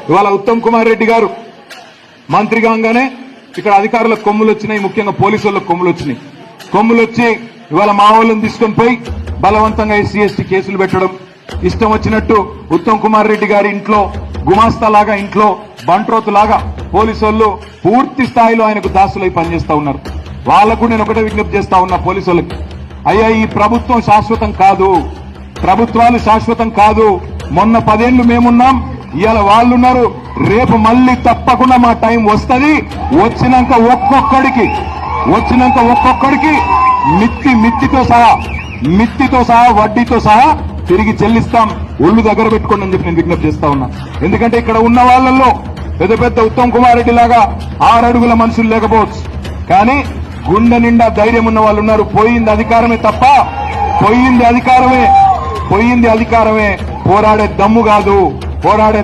ఇవాళ ఉత్తమ్ కుమార్ రెడ్డి గారు మంత్రి కాగానే ఇక్కడ అధికారులకు కొమ్ములు వచ్చినాయి, ముఖ్యంగా పోలీసు వాళ్ళకు కొమ్ములు వచ్చినాయి. కొమ్ములు వచ్చి ఇవాళ మా వాళ్ళని తీసుకొని పోయి బలవంతంగా ఎస్సీ ఎస్టీ కేసులు పెట్టడం, ఇష్టం వచ్చినట్టు ఉత్తమ్ కుమార్ రెడ్డి గారి ఇంట్లో గుమాస్తాలాగా, ఇంట్లో బంట్రోతులాగా పోలీసు వాళ్ళు పూర్తి స్థాయిలో ఆయనకు దాసులై పనిచేస్తా ఉన్నారు. వాళ్లకు నేను ఒకటే విజ్ఞప్తి చేస్తా ఉన్నా పోలీసు వాళ్ళకి, అయ్యా ఈ ప్రభుత్వం శాశ్వతం కాదు, ప్రభుత్వాలు శాశ్వతం కాదు. మొన్న 10 ఏళ్లు మేమున్నాం, ఇవాళ వాళ్ళున్నారు. రేపు మళ్లీ తప్పకుండా మా టైం వస్తుంది. వచ్చినాక ఒక్కొక్కడికి మిత్తితో సహా వడ్డీతో సహా తిరిగి చెల్లిస్తాం. ఒళ్ళు దగ్గర పెట్టుకోండి అని చెప్పి నేను విజ్ఞప్తి చేస్తా ఉన్నా. ఎందుకంటే ఇక్కడ ఉన్న వాళ్ళల్లో పెద్ద పెద్ద ఉత్తమ్ కుమార్ రెడ్డి లాగా 6 అడుగుల మనుషులు లేకపోవచ్చు, కానీ గుండె నిండా ధైర్యం ఉన్న వాళ్ళు ఉన్నారు. పోయింది అధికారమే తప్ప, పోయింది అధికారమే, పోరాడే దమ్ము కాదు, పోరాడే